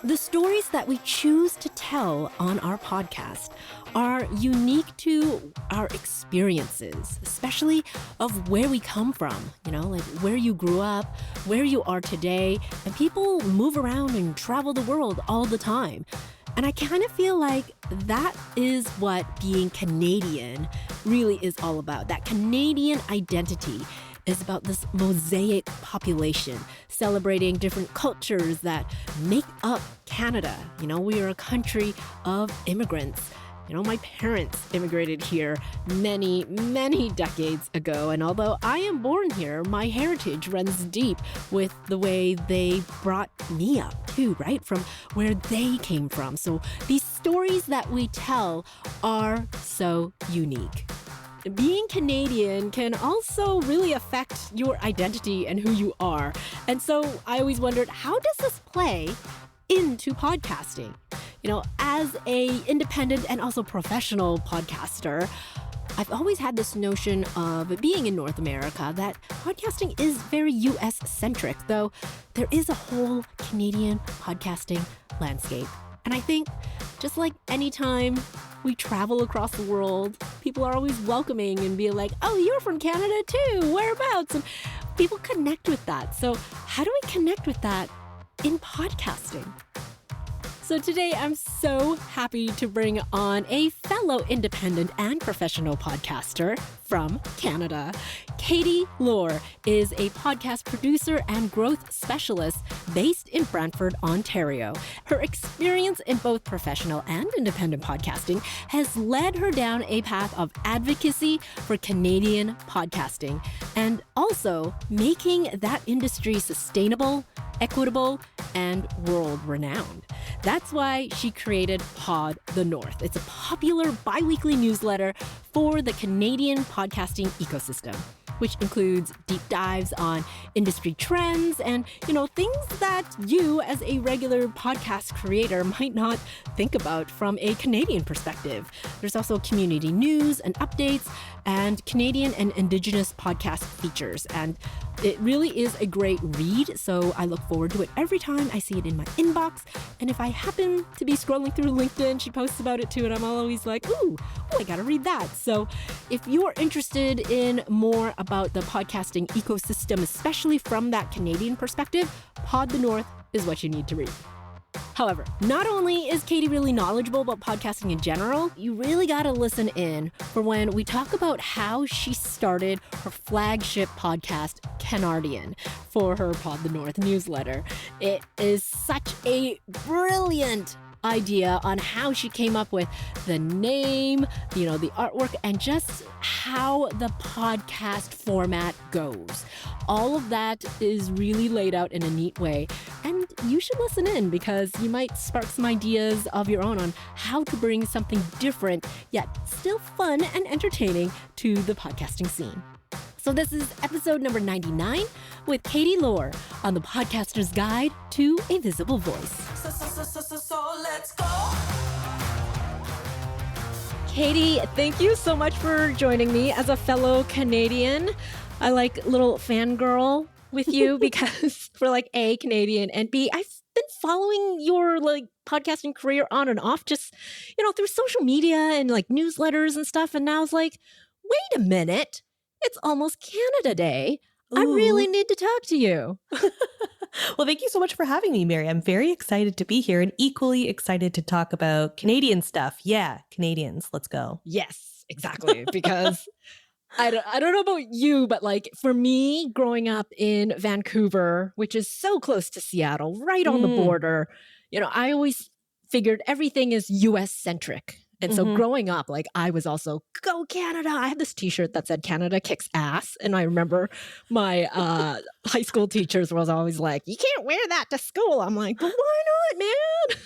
The stories that we choose to tell on our podcast are unique to our experiences, especially of where we come from, like where you grew up, where you are today, and people move around and travel the world all the time. And I kind of feel like that is what being Canadian really is all about. That Canadian identity is about this mosaic population celebrating different cultures that make up Canada. We are a country of immigrants. My parents immigrated here many, many decades ago. And although I am born here, my heritage runs deep with the way they brought me up too, right? From where they came from. So these stories that we tell are so unique. Being Canadian can also really affect your identity and who you are. And so I always wondered, how does this play into podcasting? As a independent and also professional podcaster, I've always had this notion of being in North America that podcasting is very US-centric, though there is a whole Canadian podcasting landscape. And I think just like anytime we travel across the world, people are always welcoming and be like, oh, you're from Canada too, whereabouts? And people connect with that. So how do we connect with that in podcasting? So today, I'm so happy to bring on a fellow independent and professional podcaster from Canada. Kattie Laur is a podcast producer and growth specialist based in Brantford, Ontario. Her experience in both professional and independent podcasting has led her down a path of advocacy for Canadian podcasting and also making that industry sustainable, equitable, and world-renowned. That's why she created Pod the North. It's a popular bi-weekly newsletter for the Canadian podcasting ecosystem, which includes deep dives on industry trends and, things that you as a regular podcast creator might not think about from a Canadian perspective. There's also community news and updates and Canadian and Indigenous podcast features. And it really is a great read, so I look forward to it every time I see it in my inbox. And if I happen to be scrolling through LinkedIn, she posts about it too, and I'm always like, ooh, I gotta read that. So if you're interested in more about the podcasting ecosystem, especially from that Canadian perspective, Pod the North is what you need to read. However, not only is Kattie really knowledgeable about podcasting in general, you really got to listen in for when we talk about how she started her flagship podcast, Canardian, for her Pod the North newsletter. It is such a brilliant idea on how she came up with the name, the artwork, and just how the podcast format goes. All of that is really laid out in a neat way. And you should listen in because you might spark some ideas of your own on how to bring something different, yet still fun and entertaining to the podcasting scene. So this is episode number 99 with Kattie Laur on the Podcaster's Guide to a Visible Voice. So let's go. Kattie, thank you so much for joining me as a fellow Canadian. I like little fangirl with you because we're like A, Canadian, and B, I've been following your podcasting career on and off just, through social media and newsletters and stuff. And now I was like, wait a minute. It's almost Canada Day. Ooh. I really need to talk to you. Well, thank you so much for having me, Mary. I'm very excited to be here and equally excited to talk about Canadian stuff. Yeah, Canadians, let's go. Yes, exactly. Because I don't know about you, but for me, growing up in Vancouver, which is so close to Seattle, right on the border, I always figured everything is US-centric. And so growing up, I was also, go Canada. I had this t-shirt that said Canada kicks ass. And I remember my high school teachers was always like, you can't wear that to school. I'm like, but why not, man?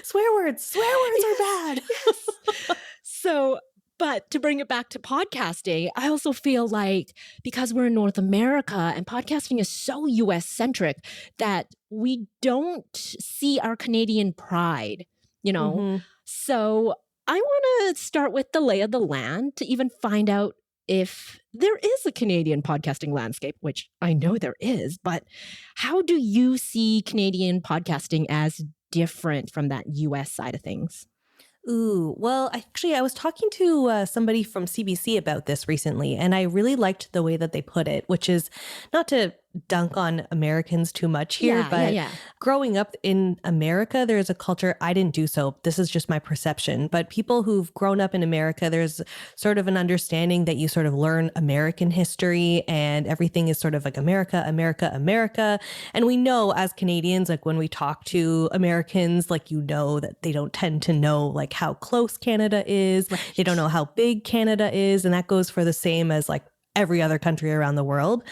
Swear words are bad. Yes. So, but to bring it back to podcasting, I also feel like because we're in North America and podcasting is so US-centric that we don't see our Canadian pride. So I want to start with the lay of the land to even find out if there is a Canadian podcasting landscape, which I know there is, but how do you see Canadian podcasting as different from that US side of things? Ooh, well, actually, I was talking to somebody from CBC about this recently, and I really liked the way that they put it, which is not to dunk on Americans too much here, but growing up in America, there's a culture. I didn't do so. This is just my perception. But people who've grown up in America, there's sort of an understanding that you sort of learn American history and everything is sort of like America, America, America. And we know as Canadians, like when we talk to Americans, like you know that they don't tend to know like how close Canada is. Right. They don't know how big Canada is. And that goes for the same as like every other country around the world.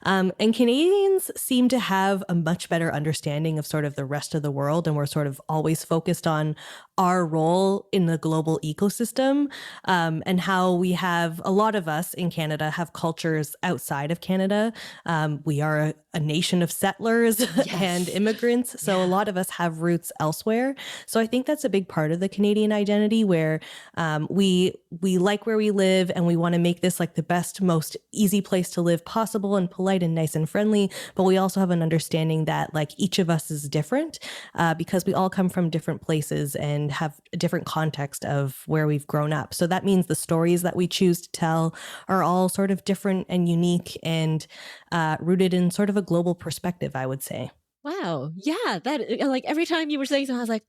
And Canadians seem to have a much better understanding of sort of the rest of the world. And we're sort of always focused on our role in the global ecosystem, and how we have a lot of us in Canada have cultures outside of Canada. We are a nation of settlers and immigrants. So a lot of us have roots elsewhere. So I think that's a big part of the Canadian identity where we like where we live and we want to make this like the best, most easy place to live possible and polite and nice and friendly. But we also have an understanding that like each of us is different because we all come from different places and have a different context of where we've grown up. So that means the stories that we choose to tell are all sort of different and unique and rooted in sort of a global perspective, I would say. Wow. Yeah. That like every time you were saying something, I was like,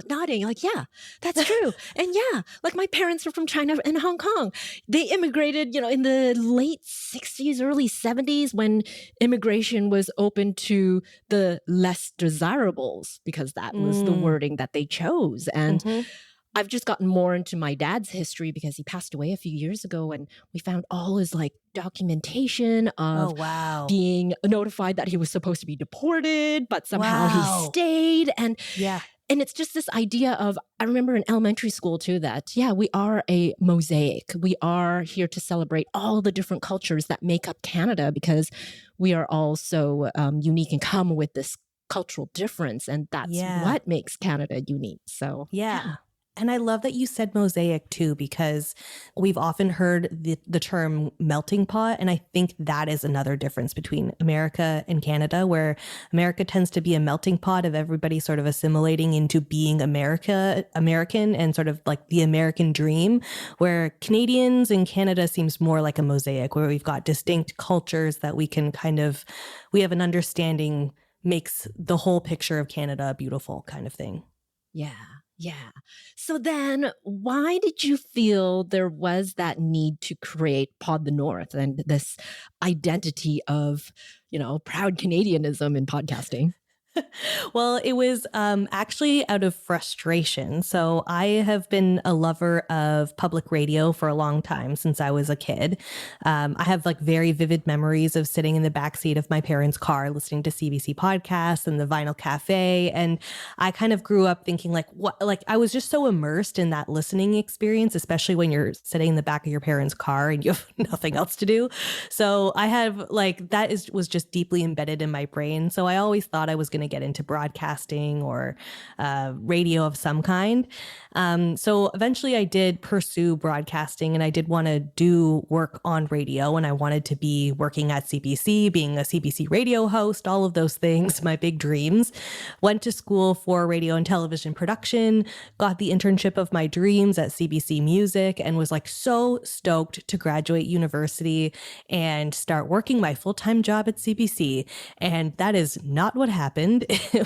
nodding. Like, yeah, that's true. And yeah, like my parents are from China and Hong Kong. They immigrated, in the late 60s, early 70s when immigration was open to the less desirables because that was the wording that they chose. And I've just gotten more into my dad's history because he passed away a few years ago and we found all his like documentation of being notified that he was supposed to be deported, but somehow he stayed. And it's just this idea of, I remember in elementary school too, that, we are a mosaic. We are here to celebrate all the different cultures that make up Canada because we are all so unique and come with this cultural difference. And that's what makes Canada unique. So, And I love that you said mosaic too, because we've often heard the term melting pot. And I think that is another difference between America and Canada, where America tends to be a melting pot of everybody sort of assimilating into being American and sort of like the American dream, where Canadians and Canada seems more like a mosaic, where we've got distinct cultures that we have an understanding makes the whole picture of Canada beautiful kind of thing. Yeah. Yeah. So then why did you feel there was that need to create Pod the North and this identity of, proud Canadianism in podcasting? Well, it was actually out of frustration. So I have been a lover of public radio for a long time, since I was a kid. I have like very vivid memories of sitting in the backseat of my parents' car, listening to CBC podcasts and the Vinyl Cafe. And I kind of grew up thinking I was just so immersed in that listening experience, especially when you're sitting in the back of your parents' car and you have nothing else to do. So I have was just deeply embedded in my brain. So I always thought I was going to get into broadcasting or radio of some kind. So eventually I did pursue broadcasting and I did want to do work on radio, and I wanted to be working at CBC, being a CBC radio host, all of those things, my big dreams. Went to school for radio and television production, got the internship of my dreams at CBC Music, and was like so stoked to graduate university and start working my full-time job at CBC. And that is not what happened.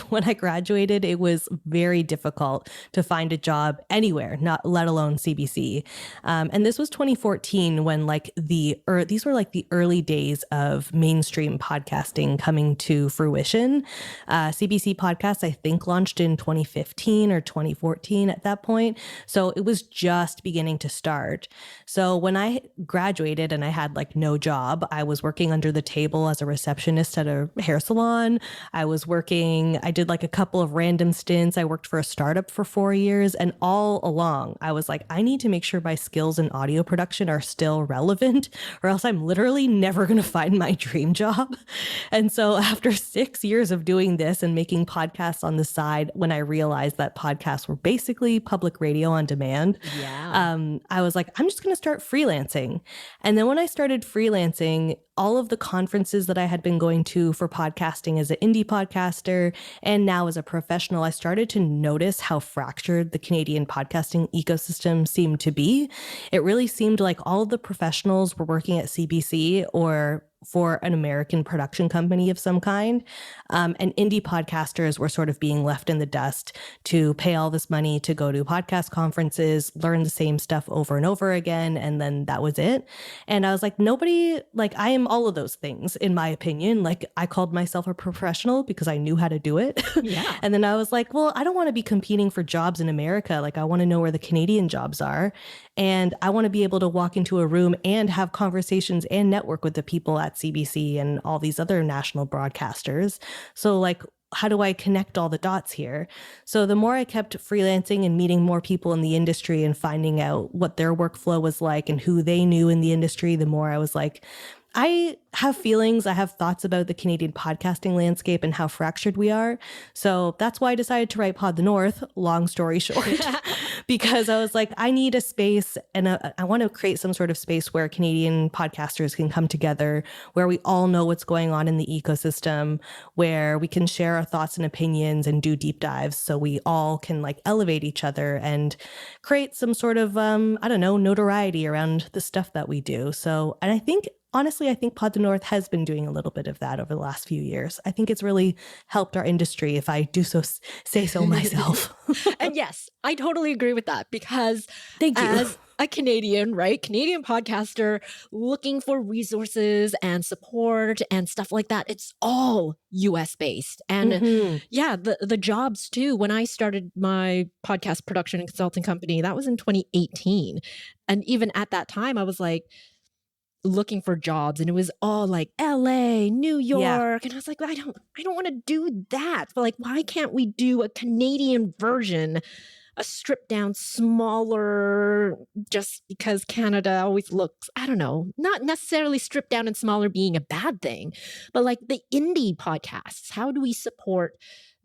When I graduated, it was very difficult to find a job anywhere, let alone CBC. And this was 2014 when these were like the early days of mainstream podcasting coming to fruition. CBC podcasts, I think, launched in 2015 or 2014 at that point. So it was just beginning to start. So when I graduated and I had no job, I was working under the table as a receptionist at a hair salon. I was working working. I did like a couple of random stints. I worked for a startup for 4 years. And all along, I was like, I need to make sure my skills in audio production are still relevant, or else I'm literally never going to find my dream job. And so after 6 years of doing this and making podcasts on the side, when I realized that podcasts were basically public radio on demand, I was like, I'm just going to start freelancing. And then when I started freelancing, all of the conferences that I had been going to for podcasting as an indie podcaster and now as a professional, I started to notice how fractured the Canadian podcasting ecosystem seemed to be. It really seemed like all of the professionals were working at CBC or for an American production company of some kind. And indie podcasters were sort of being left in the dust to pay all this money to go to podcast conferences, learn the same stuff over and over again. And then that was it. And I was like, nobody, like I am all of those things, in my opinion. Like I called myself a professional because I knew how to do it. Yeah. And then I was like, well, I don't want to be competing for jobs in America. Like I want to know where the Canadian jobs are. And I want to be able to walk into a room and have conversations and network with the people at CBC and all these other national broadcasters. So like, how do I connect all the dots here? So the more I kept freelancing and meeting more people in the industry and finding out what their workflow was like and who they knew in the industry, the more I was like, I have feelings, I have thoughts about the Canadian podcasting landscape and how fractured we are. So that's why I decided to write Pod the North, long story short, because I was like, I need a space and I want to create some sort of space where Canadian podcasters can come together, where we all know what's going on in the ecosystem, where we can share our thoughts and opinions and do deep dives so we all can like elevate each other and create some sort of, notoriety around the stuff that we do. So, and I think honestly, I think Pod the North has been doing a little bit of that over the last few years. I think it's really helped our industry, if I do say so myself. And yes, I totally agree with that because Thank you. As a Canadian, right? Canadian podcaster looking for resources and support and stuff like that. It's all US based. And the jobs too. When I started my podcast production and consulting company, that was in 2018. And even at that time, I was like, looking for jobs and it was all like LA, New York. And I was like, I don't want to do that. But like, why can't we do a Canadian version, a stripped down, smaller, just because Canada always looks, I don't know, not necessarily stripped down and smaller being a bad thing, but like the indie podcasts, how do we support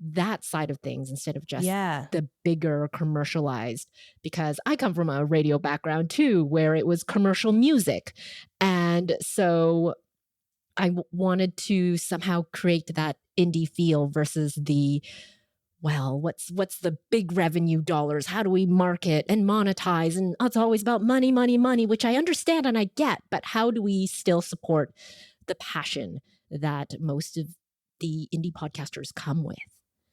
that side of things instead of just the bigger commercialized? Because I come from a radio background too, where it was commercial music. And so I wanted to somehow create that indie feel versus the, well, what's the big revenue dollars? How do we market and monetize? And it's always about money, money, money, which I understand and I get, but how do we still support the passion that most of the indie podcasters come with?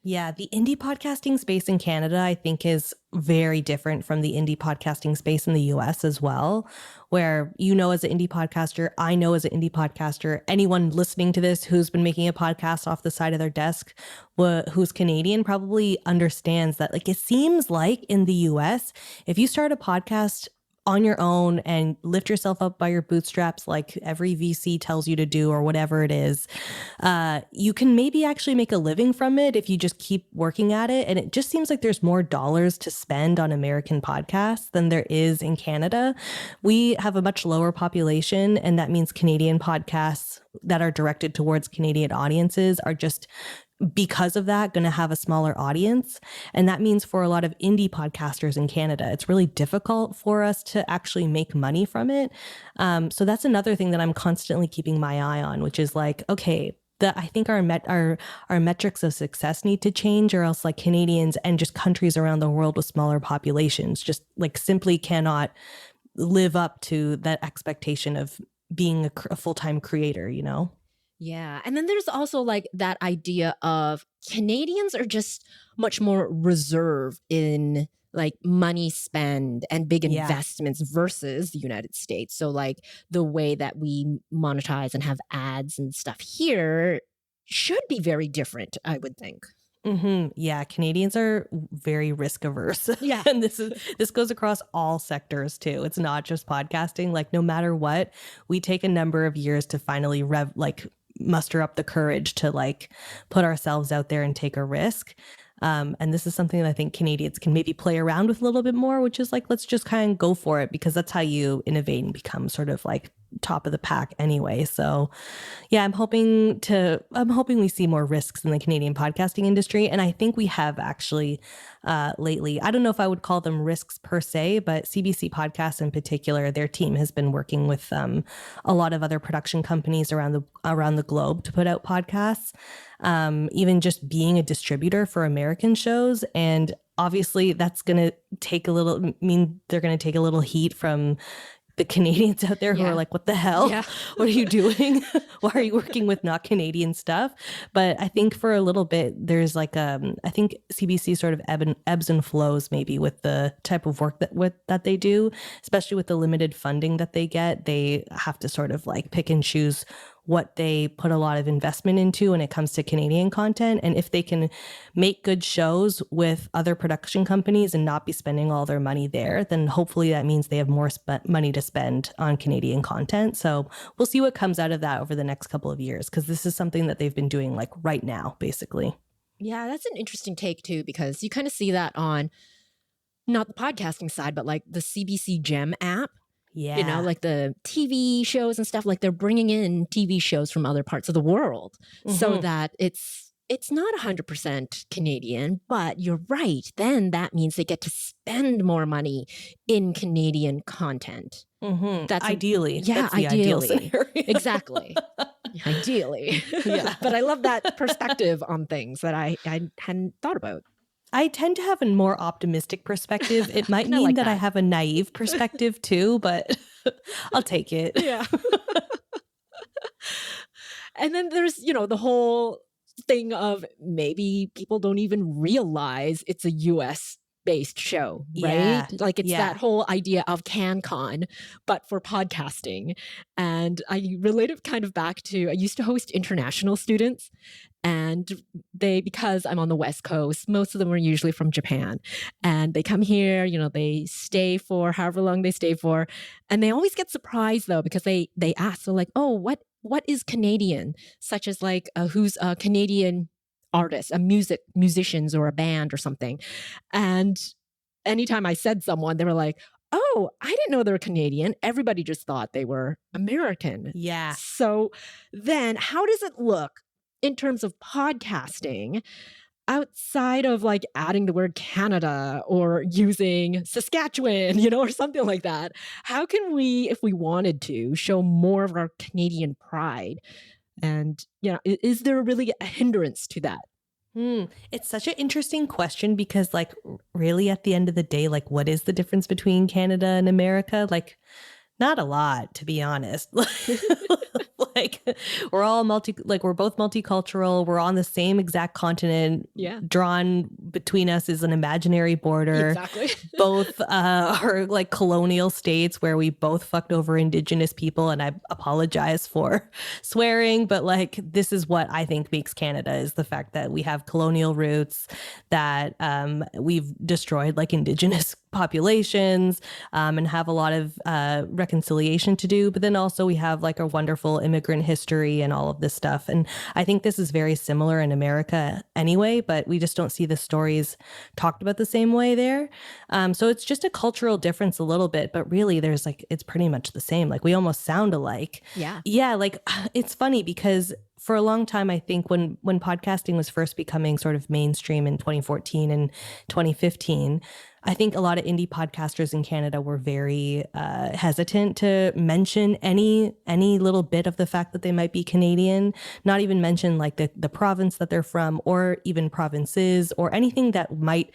Yeah, the indie podcasting space in Canada, I think, is very different from the indie podcasting space in the US as well, where you know as an indie podcaster, I know as an indie podcaster, anyone listening to this who's been making a podcast off the side of their desk, who's Canadian, probably understands that like it seems like in the US, if you start a podcast on your own and lift yourself up by your bootstraps like every VC tells you to do or whatever it is, you can maybe actually make a living from it if you just keep working at it. And it just seems like there's more dollars to spend on American podcasts than there is in Canada. We have a much lower population, and that means Canadian podcasts that are directed towards Canadian audiences are just, because of that, going to have a smaller audience. And that means for a lot of indie podcasters in Canada, it's really difficult for us to actually make money from it. So that's another thing that I'm constantly keeping my eye on, which is like, okay, I think our metrics of success need to change, or else like Canadians and just countries around the world with smaller populations just like simply cannot live up to that expectation of being a full-time creator, you know? Yeah. And then there's also like that idea of Canadians are just much more reserved in like money spend and big investments versus the United States. So like the way that we monetize and have ads and stuff here should be very different, I would think. Mm-hmm. Yeah, Canadians are very risk averse. Yeah. And this goes across all sectors too. It's not just podcasting. Like no matter what, we take a number of years to finally muster up the courage to like put ourselves out there and take a risk. And this is something that I think Canadians can maybe play around with a little bit more, which is like, let's just kind of go for it, because that's how you innovate and become sort of like top of the pack anyway. So yeah, I'm hoping we see more risks in the Canadian podcasting industry. And I think we have actually lately. I don't know if I would call them risks per se, but CBC Podcasts in particular, their team has been working with a lot of other production companies around the globe to put out podcasts. Even just being a distributor for American shows. And obviously that's going to they're going to take a little heat from the Canadians out there who are like, what the hell? Yeah. What are you doing? Why are you working with not Canadian stuff? But I think for a little bit, there's like, I think CBC sort of ebbs and flows maybe with the type of work that they do, especially with the limited funding that they get. They have to sort of like pick and choose what they put a lot of investment into when it comes to Canadian content. And if they can make good shows with other production companies and not be spending all their money there, then hopefully that means they have more money to spend on Canadian content. So we'll see what comes out of that over the next couple of years, because this is something that they've been doing like right now, basically. Yeah, that's an interesting take too, because you kind of see that on not the podcasting side, but like the CBC Gem app. Yeah. You know, like the TV shows and stuff, like they're bringing in TV shows from other parts of the world so that it's not 100% Canadian, but you're right. Then that means they get to spend more money in Canadian content. That's ideally. That's the ideal scenario. Exactly. Ideally. Yeah. But I love that perspective on things that I hadn't thought about. I tend to have a more optimistic perspective. It might mean that I have a naive perspective too, but I'll take it. Yeah. And then there's, the whole thing of maybe people don't even realize it's a US based show, right? Yeah. Like it's that whole idea of CanCon, but for podcasting. And I relate it kind of back to, I used to host international students, and because I'm on the West Coast, most of them are usually from Japan, and they come here, they stay for however long they stay for. And they always get surprised though, because they ask, they're like, oh, what is Canadian? Such as like, who's a Canadian artist, musicians or a band or something. And anytime I said someone, they were like, oh, I didn't know they were Canadian. Everybody just thought they were American. Yeah. So then how does it look in terms of podcasting outside of like adding the word Canada or using Saskatchewan, or something like that? How can we, if we wanted to, show more of our Canadian pride? And, is there really a hindrance to that? It's such an interesting question, because like really at the end of the day, like what is the difference between Canada and America? Like not a lot, to be honest. Like we're both multicultural. We're on the same exact continent. Yeah. Drawn between us is an imaginary border. Exactly. Both are like colonial states where we both fucked over Indigenous people. And I apologize for swearing, but like this is what I think makes Canada, is the fact that we have colonial roots, that we've destroyed like Indigenous populations, and have a lot of reconciliation to do. But then also we have like a wonderful immigrant history and all of this stuff. And I think this is very similar in America anyway, but we just don't see the stories talked about the same way there. So it's just a cultural difference a little bit, but really there's like, it's pretty much the same. Like we almost sound alike. Yeah. Yeah. Like it's funny because for a long time, I think when podcasting was first becoming sort of mainstream in 2014 and 2015, I think a lot of indie podcasters in Canada were very hesitant to mention any little bit of the fact that they might be Canadian, not even mention like the province that they're from, or even provinces, or anything that might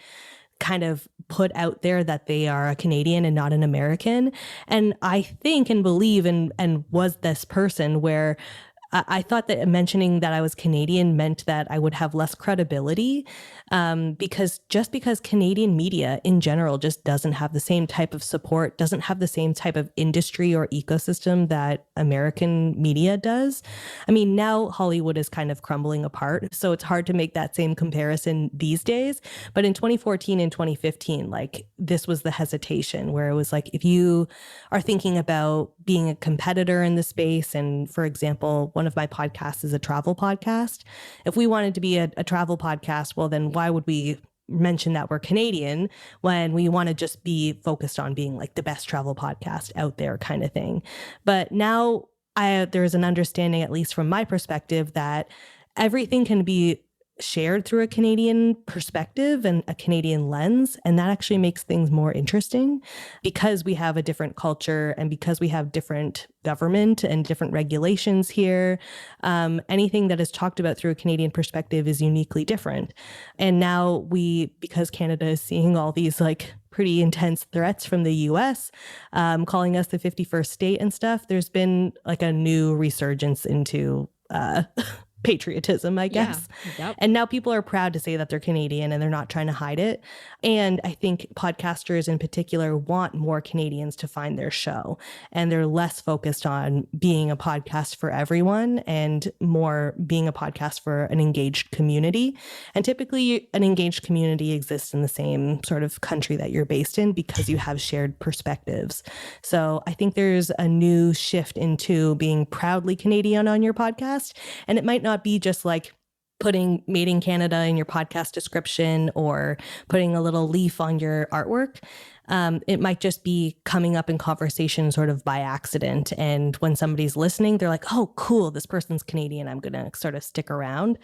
kind of put out there that they are a Canadian and not an American. And I think and believe and was this person where I thought that mentioning that I was Canadian meant that I would have less credibility, because Canadian media in general just doesn't have the same type of support, doesn't have the same type of industry or ecosystem that American media does. I mean, now Hollywood is kind of crumbling apart, so it's hard to make that same comparison these days. But in 2014 and 2015, like this was the hesitation where it was like, if you are thinking about being a competitor in the space, and for example, one one of my podcasts is a travel podcast. If we wanted to be a travel podcast, well, then why would we mention that we're Canadian when we want to just be focused on being like the best travel podcast out there kind of thing? But now there's an understanding, at least from my perspective, that everything can be shared through a Canadian perspective and a Canadian lens. And that actually makes things more interesting because we have a different culture and because we have different government and different regulations here. Anything that is talked about through a Canadian perspective is uniquely different. And now because Canada is seeing all these like pretty intense threats from the US, calling us the 51st state and stuff, there's been like a new resurgence into patriotism, I guess. Yeah, yep. And now people are proud to say that they're Canadian and they're not trying to hide it. And I think podcasters in particular want more Canadians to find their show. And they're less focused on being a podcast for everyone and more being a podcast for an engaged community. And typically an engaged community exists in the same sort of country that you're based in because you have shared perspectives. So I think there's a new shift into being proudly Canadian on your podcast. And it might not be just like putting Made in Canada in your podcast description or putting a little leaf on your artwork. It might just be coming up in conversation sort of by accident. And when somebody's listening, they're like, oh, cool, this person's Canadian. I'm going to sort of stick around.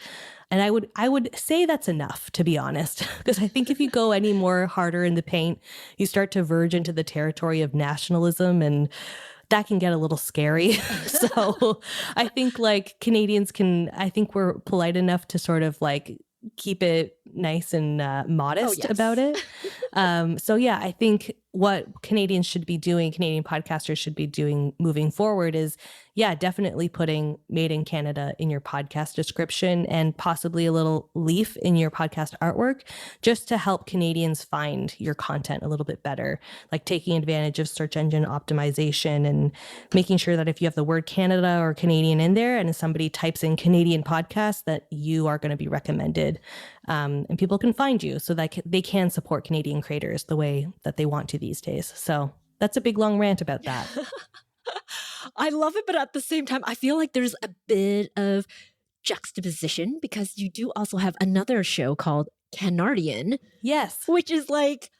And I would say that's enough, to be honest, because I think if you go any more harder in the paint, you start to verge into the territory of nationalism, and that can get a little scary. So I think like Canadians I think we're polite enough to sort of like keep it nice and modest about it. So yeah, I think what Canadians should be doing, Canadian podcasters should be doing moving forward is, yeah, definitely putting Made in Canada in your podcast description and possibly a little leaf in your podcast artwork just to help Canadians find your content a little bit better, like taking advantage of search engine optimization and making sure that if you have the word Canada or Canadian in there and somebody types in Canadian podcast, that you are going to be recommended. And people can find you so that they can support Canadian creators the way that they want to these days. So that's a big long rant about that. I love it, but at the same time, I feel like there's a bit of juxtaposition because you do also have another show called Canardian. Yes. Which is like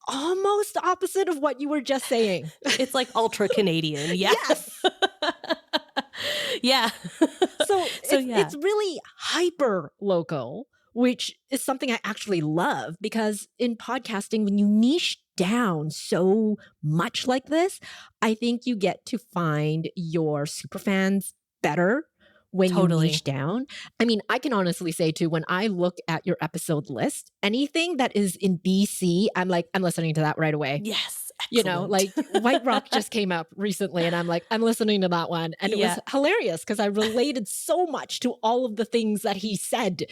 almost opposite of what you were just saying. It's like ultra Canadian. Yeah. Yes. Yeah. So it's really hyper local, which is something I actually love because in podcasting, when you niche down so much like this, I think you get to find your superfans better when you niche down. I mean, I can honestly say too, when I look at your episode list, anything that is in BC, I'm listening to that right away. Yes. Excellent. You know, like White Rock just came up recently and I'm listening to that one. And it was hilarious because I related so much to all of the things that he said.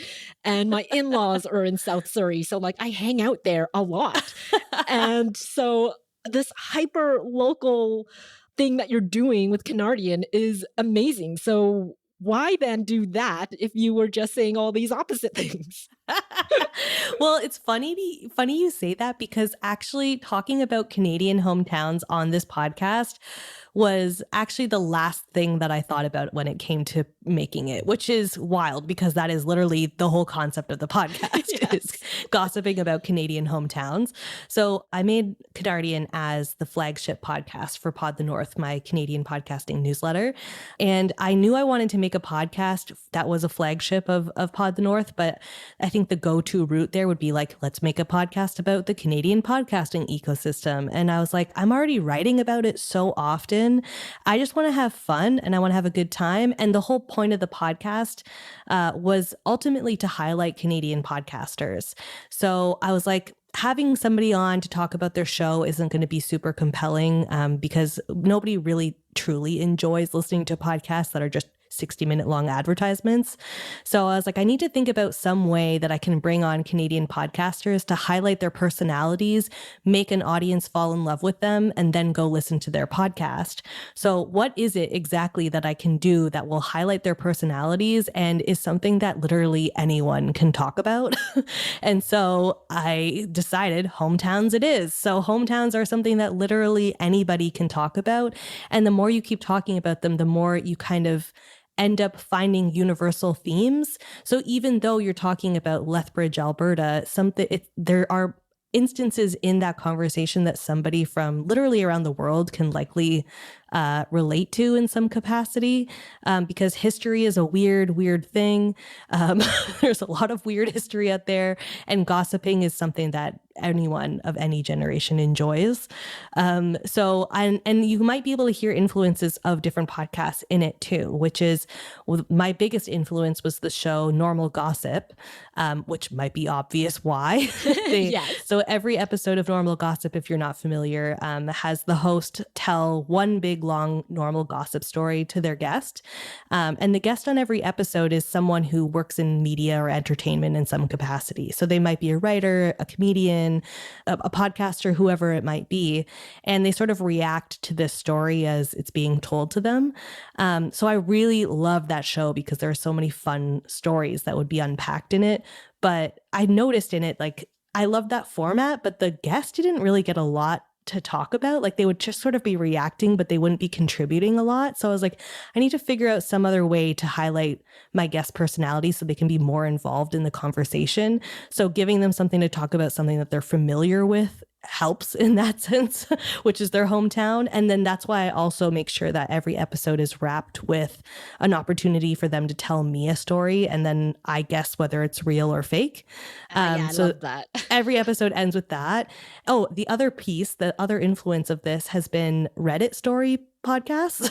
And my in-laws are in South Surrey. So like I hang out there a lot. And so this hyper local thing that you're doing with Canardian is amazing. So why then do that if you were just saying all these opposite things? Well, it's funny you say that because actually talking about Canadian hometowns on this podcast was actually the last thing that I thought about when it came to making it, which is wild because that is literally the whole concept of the podcast is gossiping about Canadian hometowns. So I made Canardian as the flagship podcast for Pod the North, my Canadian podcasting newsletter. And I knew I wanted to make a podcast that was a flagship of Pod the North, but I think the go-to route there would be like, let's make a podcast about the Canadian podcasting ecosystem. And I was like, I'm already writing about it so often. I just want to have fun and I want to have a good time. And the whole point of the podcast was ultimately to highlight Canadian podcasters. So I was like, having somebody on to talk about their show isn't going to be super compelling because nobody really truly enjoys listening to podcasts that are just 60-minute long advertisements. So I was like, I need to think about some way that I can bring on Canadian podcasters to highlight their personalities, make an audience fall in love with them, and then go listen to their podcast. So what is it exactly that I can do that will highlight their personalities and is something that literally anyone can talk about? And so I decided hometowns it is. So hometowns are something that literally anybody can talk about. And the more you keep talking about them, the more you kind of end up finding universal themes. So even though you're talking about Lethbridge, Alberta, there are instances in that conversation that somebody from literally around the world can likely relate to in some capacity, because history is a weird thing. There's a lot of weird history out there, and gossiping is something that anyone of any generation enjoys. And you might be able to hear influences of different podcasts in it too, which is my biggest influence was the show Normal Gossip, which might be obvious why. Yes. So every episode of Normal Gossip, if you're not familiar, has the host tell one big long normal gossip story to their guest. And the guest on every episode is someone who works in media or entertainment in some capacity. So they might be a writer, a comedian, a podcaster, whoever it might be. And they sort of react to this story as it's being told to them. So I really love that show because there are so many fun stories that would be unpacked in it. But I noticed in it, like, I love that format, but the guest didn't really get a lot to talk about. Like, they would just sort of be reacting, but they wouldn't be contributing a lot. So I was like, I need to figure out some other way to highlight my guest personality so they can be more involved in the conversation. So giving them something to talk about, something that they're familiar with, helps in that sense, which is their hometown. And then that's why I also make sure that every episode is wrapped with an opportunity for them to tell me a story, and then I guess whether it's real or fake. I love that. Every episode ends with that. Oh, the other piece, the other influence of this has been Reddit story podcasts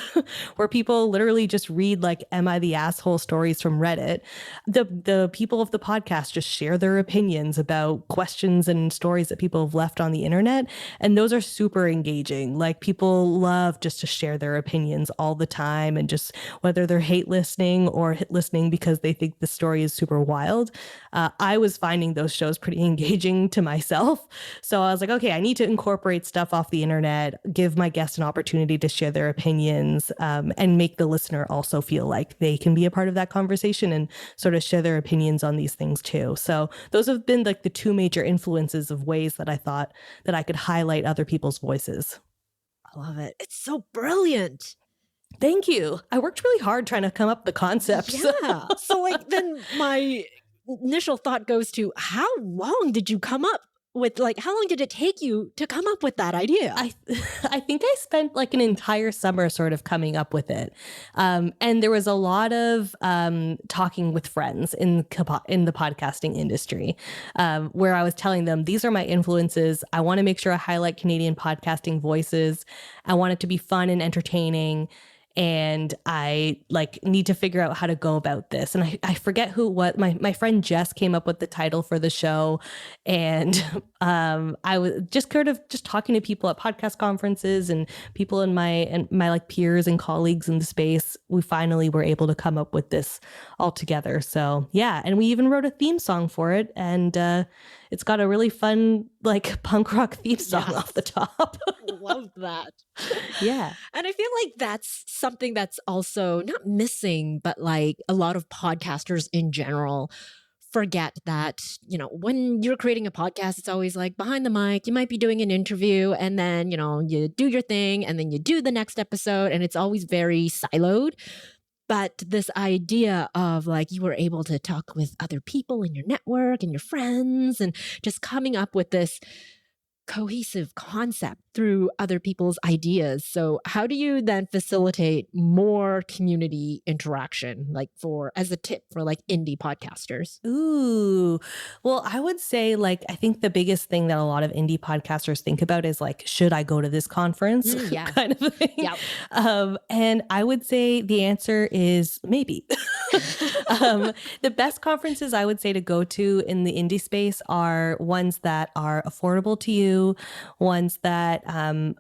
where people literally just read like "Am I the asshole?" stories from Reddit. The people of the podcast just share their opinions about questions and stories that people have left on the internet, and those are super engaging. Like, people love just to share their opinions all the time, and just whether they're hate listening or listening because they think the story is super wild. I was finding those shows pretty engaging to myself, so I was like, okay, I need to incorporate stuff off the internet, give my guests an opportunity to share their opinions, and make the listener also feel like they can be a part of that conversation and sort of share their opinions on these things too. So those have been like the two major influences of ways that I thought that I could highlight other people's voices. I love it. It's so brilliant. Thank you. I worked really hard trying to come up with the concepts. Yeah. So like, then my initial thought goes to, how long did you come up with, like, how long did it take you to come up with that idea? I think I spent like an entire summer sort of coming up with it. And there was a lot of talking with friends in the podcasting industry, where I was telling them, these are my influences. I want to make sure I highlight Canadian podcasting voices. I want it to be fun and entertaining. And I like need to figure out how to go about this. And I forget my friend Jess came up with the title for the show. And I was just talking to people at podcast conferences and people in my like peers and colleagues in the space. We finally were able to come up with this all together. So yeah. And we even wrote a theme song for it. And it's got a really fun, like, punk rock theme song off the top. Love that. Yeah. And I feel like that's something that's also not missing, but like a lot of podcasters in general forget that, you know, when you're creating a podcast, it's always like behind the mic, you might be doing an interview and then, you know, you do your thing and then you do the next episode, and it's always very siloed. But this idea of like, you were able to talk with other people in your network and your friends and just coming up with this cohesive concept through other people's ideas. So how do you then facilitate more community interaction, like as a tip for like indie podcasters? Ooh, well, I would say, like, I think the biggest thing that a lot of indie podcasters think about is like, should I go to this conference? Yeah. kind of thing. Yep. And I would say the answer is maybe. The best conferences I would say to go to in the indie space are ones that are affordable to you, ones that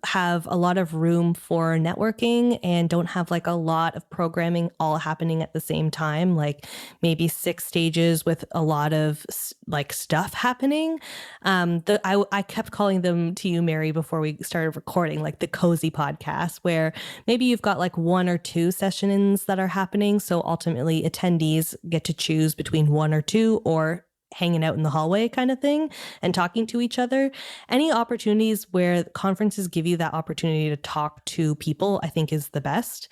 have a lot of room for networking and don't have like a lot of programming all happening at the same time, like maybe 6 stages with a lot of like stuff happening. I kept calling them to you, Mary, before we started recording, like the cozy podcast, where maybe you've got like 1 or 2 sessions that are happening. So ultimately attendees get to choose between 1 or 2, or hanging out in the hallway kind of thing and talking to each other. Any opportunities where conferences give you that opportunity to talk to people, I think is the best.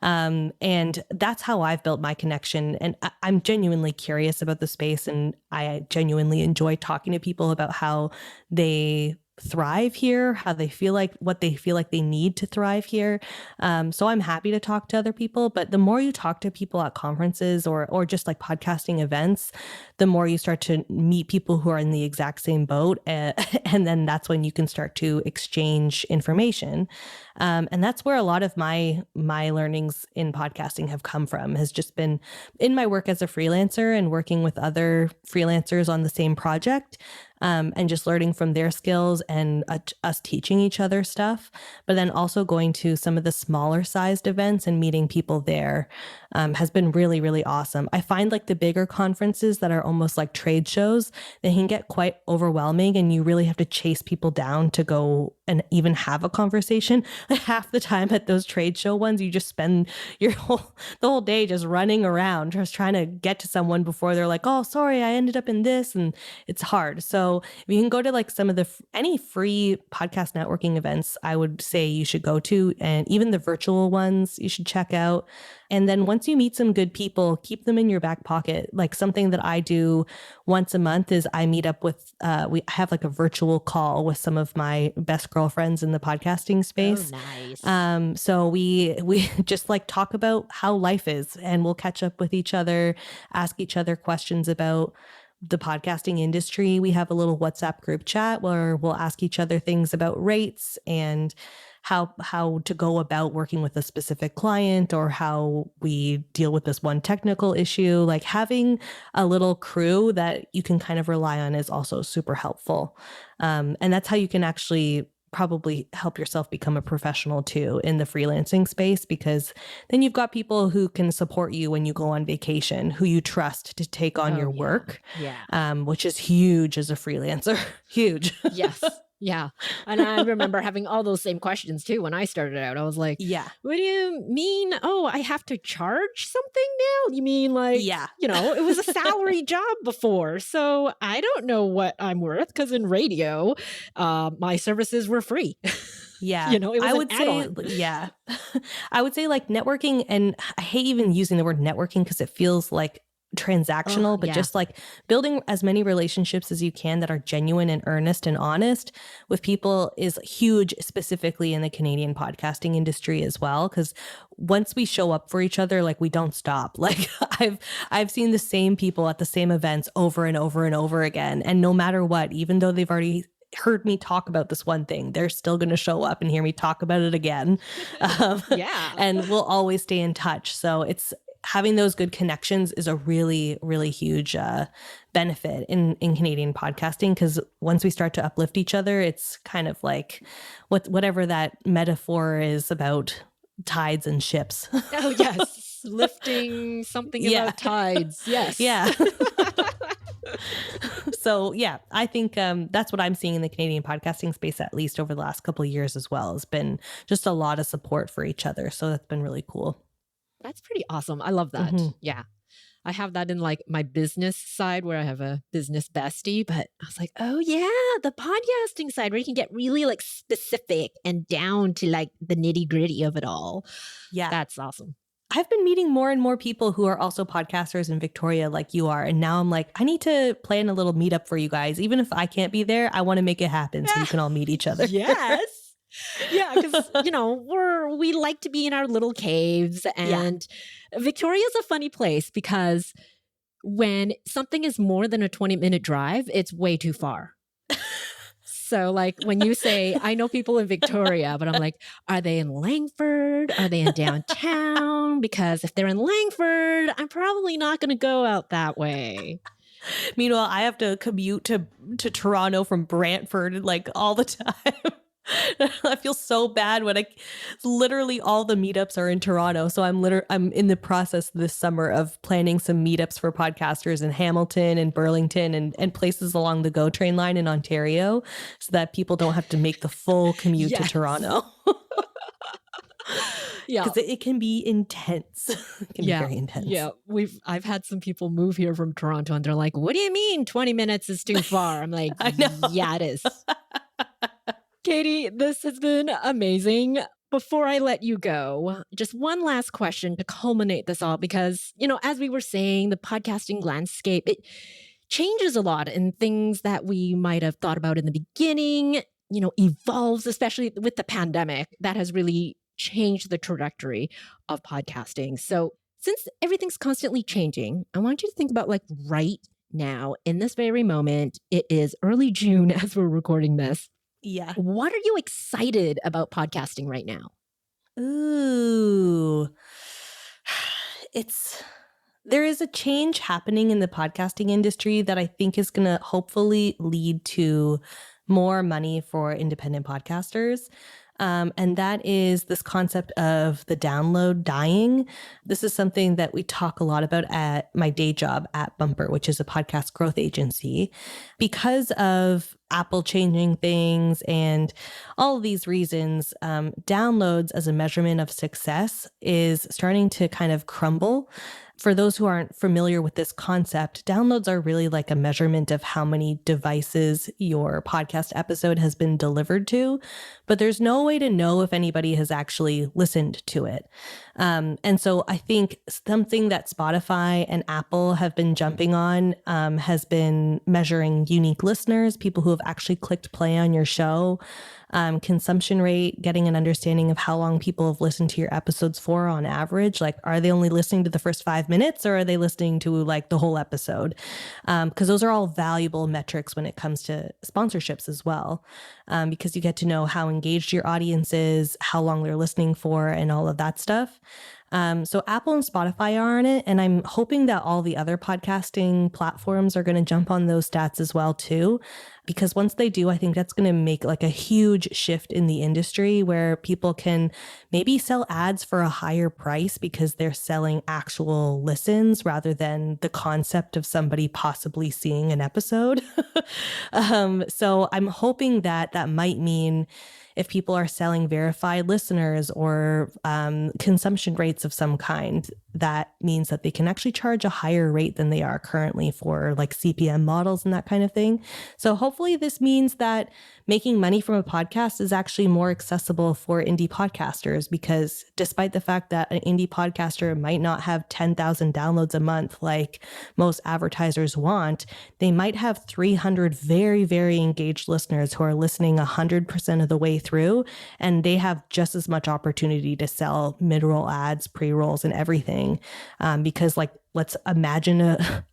And that's how I've built my connection. And I'm genuinely curious about the space, and I genuinely enjoy talking to people about how they thrive here, how they feel like, what they feel like they need to thrive here. So I'm happy to talk to other people, but the more you talk to people at conferences or just like podcasting events, the more you start to meet people who are in the exact same boat. And then that's when you can start to exchange information. And that's where a lot of my learnings in podcasting have come from, has just been in my work as a freelancer and working with other freelancers on the same project. And just learning from their skills and us teaching each other stuff, but then also going to some of the smaller sized events and meeting people there has been really, really awesome. I find like the bigger conferences that are almost like trade shows, they can get quite overwhelming and you really have to chase people down to go and even have a conversation. Half the time at those trade show ones, you just spend the whole day just running around, just trying to get to someone before they're like, oh, sorry, I ended up in this. And it's hard. So if you can go to like some of the any free podcast networking events, I would say you should go to, and even the virtual ones you should check out. And then once you meet some good people, keep them in your back pocket. Like something that I do once a month is I meet up with, we have like a virtual call with some of my best girlfriends in the podcasting space. Oh, nice. So we just like talk about how life is, and we'll catch up with each other, ask each other questions about the podcasting industry. We have a little WhatsApp group chat where we'll ask each other things about rates and how to go about working with a specific client, or how we deal with this one technical issue. Like having a little crew that you can kind of rely on is also super helpful. And that's how you can actually probably help yourself become a professional too in the freelancing space, because then you've got people who can support you when you go on vacation, who you trust to take on your work, which is huge as a freelancer. Huge. Yes. Yeah. And I remember having all those same questions too when I started out. I was like, yeah, what do you mean? Oh, I have to charge something now? You mean like, it was a salary job before. So I don't know what I'm worth, because in radio, my services were free. Yeah. It was an add-on. I would say like networking, and I hate even using the word networking because it feels like transactional, but just like building as many relationships as you can that are genuine and earnest and honest with people is huge, specifically in the Canadian podcasting industry as well. Because once we show up for each other, like we don't stop. Like I've seen the same people at the same events over and over and over again. And no matter what, even though they've already heard me talk about this one thing, they're still going to show up and hear me talk about it again. And we'll always stay in touch. So it's having those good connections is a really, really huge benefit in Canadian podcasting, because once we start to uplift each other, it's kind of like whatever that metaphor is about tides and ships. Oh, yes. Lifting something about tides. Yes. Yeah. So, yeah, I think that's what I'm seeing in the Canadian podcasting space, at least over the last couple of years as well, has been just a lot of support for each other. So that's been really cool. That's pretty awesome. I love that. Mm-hmm. Yeah. I have that in like my business side where I have a business bestie, but I was like, oh yeah, the podcasting side where you can get really like specific and down to like the nitty gritty of it all. Yeah. That's awesome. I've been meeting more and more people who are also podcasters in Victoria like you are. And now I'm like, I need to plan a little meetup for you guys. Even if I can't be there, I want to make it happen so you can all meet each other. Yes. Yeah, because, we like to be in our little caves, and Victoria's a funny place because when something is more than a 20-minute drive, it's way too far. So like when you say, I know people in Victoria, but I'm like, are they in Langford? Are they in downtown? Because if they're in Langford, I'm probably not going to go out that way. Meanwhile, I have to commute to Toronto from Brantford like all the time. I feel so bad when literally all the meetups are in Toronto. So I'm in the process this summer of planning some meetups for podcasters in Hamilton and Burlington and places along the GO train line in Ontario, so that people don't have to make the full commute to Toronto. Yeah. Because it can be intense. It can be very intense. Yeah. I've had some people move here from Toronto and they're like, what do you mean 20 minutes is too far? I'm like, I know. yeah, it is. Katie, this has been amazing. Before I let you go, just one last question to culminate this all, because, as we were saying, the podcasting landscape, it changes a lot, and things that we might have thought about in the beginning, evolves, especially with the pandemic. That has really changed the trajectory of podcasting. So since everything's constantly changing, I want you to think about, like, right now, in this very moment, it is early June as we're recording this. Yeah. What are you excited about podcasting right now? Ooh. There is a change happening in the podcasting industry that I think is going to hopefully lead to more money for independent podcasters. And that is this concept of the download dying. This is something that we talk a lot about at my day job at Bumper, which is a podcast growth agency. Because of Apple changing things and all of these reasons, downloads as a measurement of success is starting to kind of crumble. For those who aren't familiar with this concept, downloads are really like a measurement of how many devices your podcast episode has been delivered to, but there's no way to know if anybody has actually listened to it. And so I think something that Spotify and Apple have been jumping on has been measuring unique listeners, people who have actually clicked play on your show, consumption rate, getting an understanding of how long people have listened to your episodes for on average. Like, are they only listening to the first 5 minutes, or are they listening to like the whole episode? Because those are all valuable metrics when it comes to sponsorships as well, because you get to know how engaged your audience is, how long they're listening for, and all of that stuff. So Apple and Spotify are on it, and I'm hoping that all the other podcasting platforms are going to jump on those stats as well too, because once they do, I think that's going to make like a huge shift in the industry where people can maybe sell ads for a higher price because they're selling actual listens rather than the concept of somebody possibly seeing an episode. So I'm hoping that might mean if people are selling verified listeners or consumption rates of some kind, that means that they can actually charge a higher rate than they are currently for like CPM models and that kind of thing. So hopefully this means that making money from a podcast is actually more accessible for indie podcasters, because despite the fact that an indie podcaster might not have 10,000 downloads a month like most advertisers want, they might have 300 very, very engaged listeners who are listening 100% of the way through, and they have just as much opportunity to sell mid-roll ads, pre-rolls, and everything. Because like, let's imagine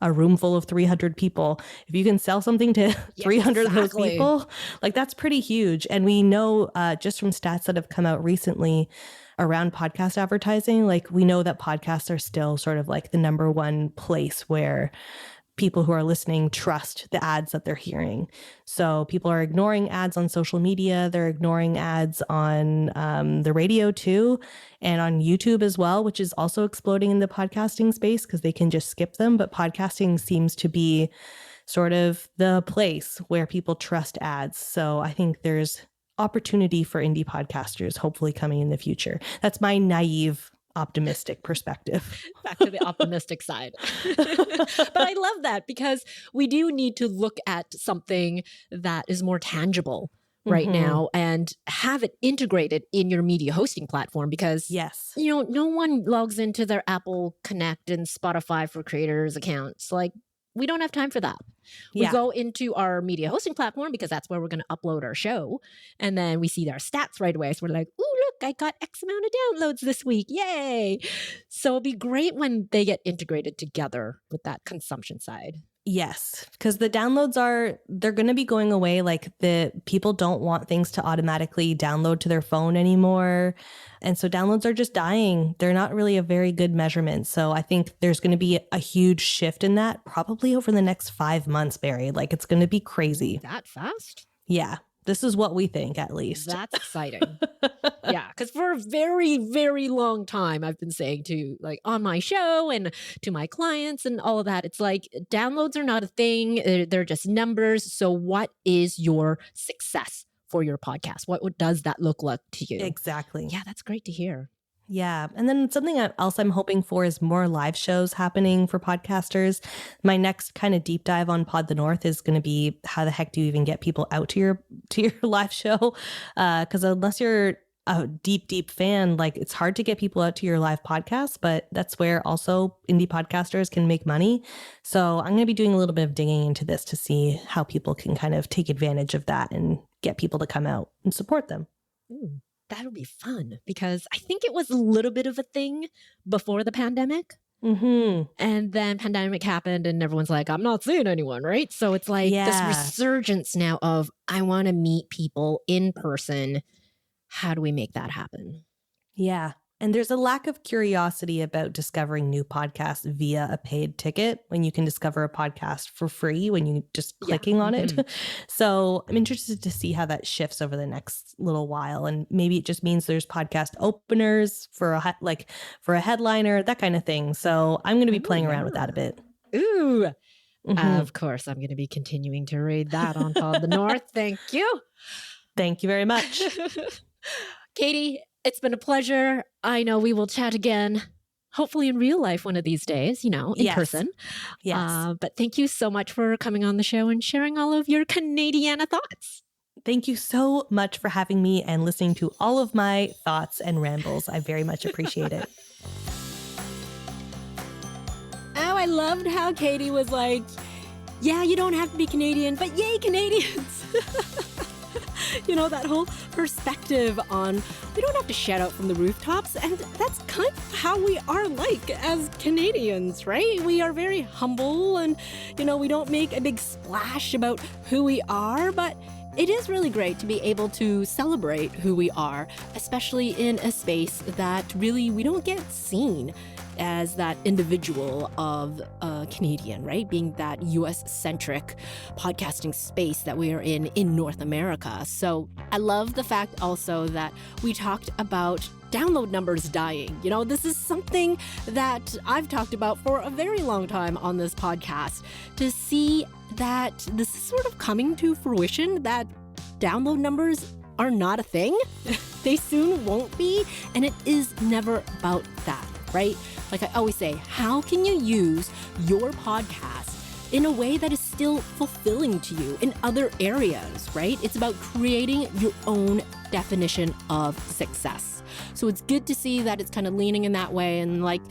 a room full of 300 people. If you can sell something to 300 of those people, like that's pretty huge. And we know just from stats that have come out recently around podcast advertising, like we know that podcasts are still sort of like the number one place where people who are listening trust the ads that they're hearing. So people are ignoring ads on social media. They're ignoring ads on the radio too, and on YouTube as well, which is also exploding in the podcasting space because they can just skip them. But podcasting seems to be sort of the place where people trust ads. So I think there's opportunity for indie podcasters hopefully coming in the future. That's my naive optimistic perspective. Back to the optimistic side. But I love that, because we do need to look at something that is more tangible right now and have it integrated in your media hosting platform, because no one logs into their Apple Connect and Spotify for Creators accounts. Like, we don't have time for that. We go into our media hosting platform because that's where we're going to upload our show. And then we see our stats right away. So we're like, ooh, look, I got X amount of downloads this week. Yay. So it'd be great when they get integrated together with that consumption side. Yes, because the downloads they're going to be going away. Like, the people don't want things to automatically download to their phone anymore. And so downloads are just dying. They're not really a very good measurement. So I think there's going to be a huge shift in that probably over the next 5 months, Barry. Like, it's going to be crazy. That fast? Yeah. This is what we think, at least. That's exciting. Yeah, because for a very, very long time, I've been saying to, like, on my show and to my clients and all of that, it's like, downloads are not a thing. They're just numbers. So what is your success for your podcast? What does that look like to you? Exactly. Yeah, that's great to hear. Yeah. And then something else I'm hoping for is more live shows happening for podcasters. My next kind of deep dive on Pod the North is going to be how the heck do you even get people out to your live show? Because unless you're a deep fan, like it's hard to get people out to your live podcast, but that's where also indie podcasters can make money. So I'm going to be doing a little bit of digging into this to see how people can kind of take advantage of that and get people to come out and support them. Ooh. That'll be fun because I think it was a little bit of a thing before the pandemic. Mm-hmm. And then pandemic happened and everyone's like, I'm not seeing anyone, right? So it's like this resurgence now of I want to meet people in person. How do we make that happen? Yeah. And there's a lack of curiosity about discovering new podcasts via a paid ticket when you can discover a podcast for free when you just clicking on it. So I'm interested to see how that shifts over the next little while. And maybe it just means there's podcast openers for a headliner, that kind of thing. So I'm going to be playing around with that a bit. Ooh, of course. I'm going to be continuing to read that on Pod the North. Thank you. Thank you very much. Katie, it's been a pleasure. I know we will chat again, hopefully in real life one of these days, in person. Yes. But thank you so much for coming on the show and sharing all of your Canadiana thoughts. Thank you so much for having me and listening to all of my thoughts and rambles. I very much appreciate it. Oh, I loved how Katie was like, yeah, you don't have to be Canadian, but yay, Canadians. That whole perspective on we don't have to shout out from the rooftops. And that's kind of how we are like as Canadians, right? We are very humble and, we don't make a big splash about who we are. But it is really great to be able to celebrate who we are, especially in a space that really we don't get seen as that individual of a Canadian, right? Being that US-centric podcasting space that we are in North America. So I love the fact also that we talked about download numbers dying. This is something that I've talked about for a very long time on this podcast, to see that this is sort of coming to fruition, that download numbers are not a thing. They soon won't be, and it is never about that, right? Like I always say, how can you use your podcast in a way that is still fulfilling to you in other areas, right? It's about creating your own definition of success. So it's good to see that it's kind of leaning in that way. And like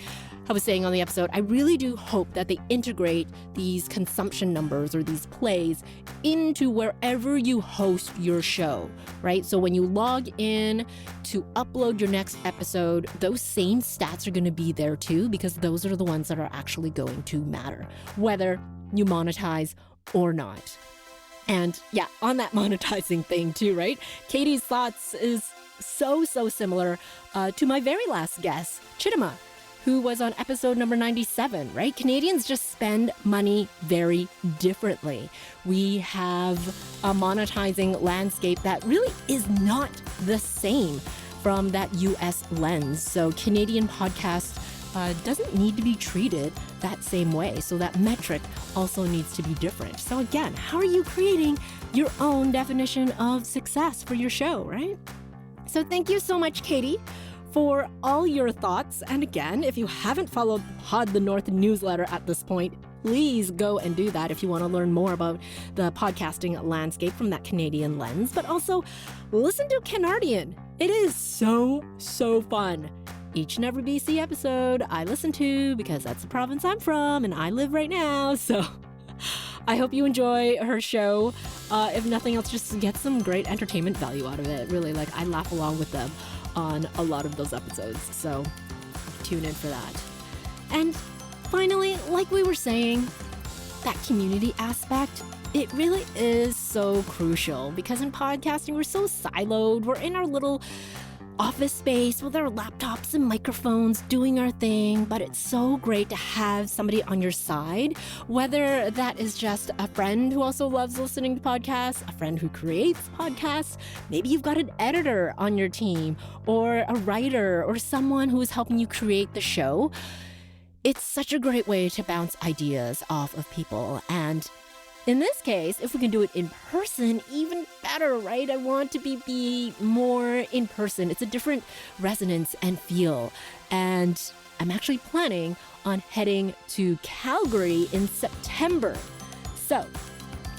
I was saying on the episode, I really do hope that they integrate these consumption numbers or these plays into wherever you host your show, right? So when you log in to upload your next episode, those same stats are going to be there too, because those are the ones that are actually going to matter, whether you monetize or not. And yeah, on that monetizing thing too, right? Katie's thoughts is so similar to my very last guest, Chittima, who was on episode number 97, right? Canadians just spend money very differently. We have a monetizing landscape that really is not the same from that US lens. So Canadian podcast doesn't need to be treated that same way. So that metric also needs to be different. So again, how are you creating your own definition of success for your show, right? So thank you so much, Katie, for all your thoughts. And again, if you haven't followed Pod the North newsletter at this point, please go and do that if you want to learn more about the podcasting landscape from that Canadian lens. But also, listen to Canardian. It is so fun. Each and every BC episode I listen to because that's the province I'm from and I live right now. So I hope you enjoy her show. If nothing else, just get some great entertainment value out of it. Really, I laugh along with them on a lot of those episodes. So tune in for that. And finally, like we were saying, that community aspect, it really is so crucial because in podcasting, we're so siloed. We're in our little office space with our laptops and microphones doing our thing, but it's so great to have somebody on your side, whether that is just a friend who also loves listening to podcasts, a friend who creates podcasts, maybe you've got an editor on your team, or a writer, or someone who is helping you create the show. It's such a great way to bounce ideas off of people, and In this case, if we can do it in person, even better, right? I want to be more in person. It's a different resonance and feel. And I'm actually planning on heading to Calgary in September. So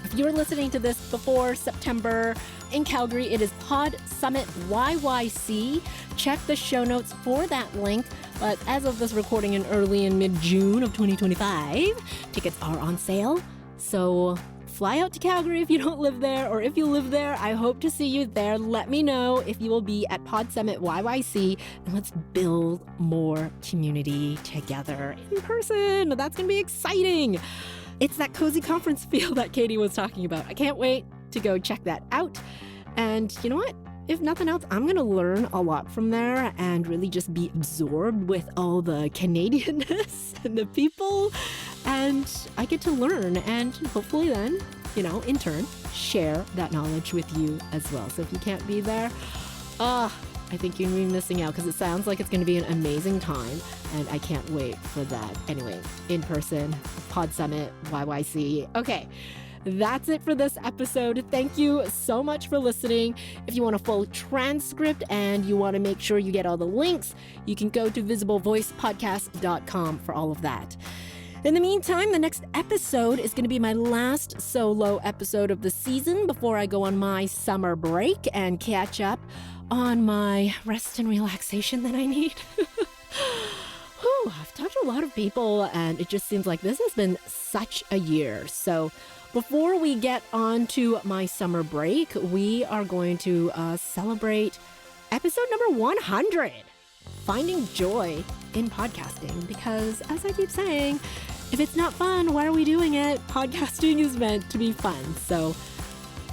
if you're listening to this before September in Calgary, it is Pod Summit YYC. Check the show notes for that link. But as of this recording in early and mid-June of 2025, tickets are on sale. So fly out to Calgary if you don't live there, or if you live there, I hope to see you there. Let me know if you will be at Pod Summit YYC, and let's build more community together in person. That's going to be exciting. It's that cozy conference feel that Katie was talking about. I can't wait to go check that out. And you know what? If nothing else, I'm going to learn a lot from there and really just be absorbed with all the Canadianness and the people. And I get to learn and hopefully then, in turn, share that knowledge with you as well. So if you can't be there, I think you're going to be missing out because it sounds like it's going to be an amazing time. And I can't wait for that. Anyway, in person, Pod Summit, YYC. Okay. That's it for this episode. Thank you so much for listening. If you want a full transcript and you want to make sure you get all the links, you can go to visiblevoicepodcast.com for all of that. In the meantime, the next episode is going to be my last solo episode of the season before I go on my summer break and catch up on my rest and relaxation that I need. I've talked to a lot of people and it just seems like this has been such a year. So before we get on to my summer break, we are going to celebrate episode number 100, Finding Joy in Podcasting. Because as I keep saying, if it's not fun, why are we doing it? Podcasting is meant to be fun. So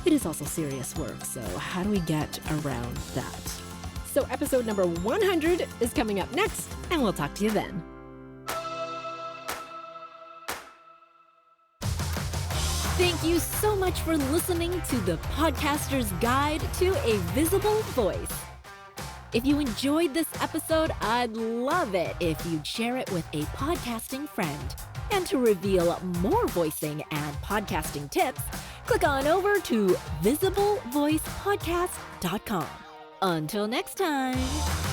it is also serious work. So how do we get around that? So episode number 100 is coming up next, and we'll talk to you then. Thank you so much for listening to the Podcaster's Guide to a Visible Voice. If you enjoyed this episode, I'd love it if you'd share it with a podcasting friend. And to reveal more voicing and podcasting tips, click on over to visiblevoicepodcast.com. Until next time.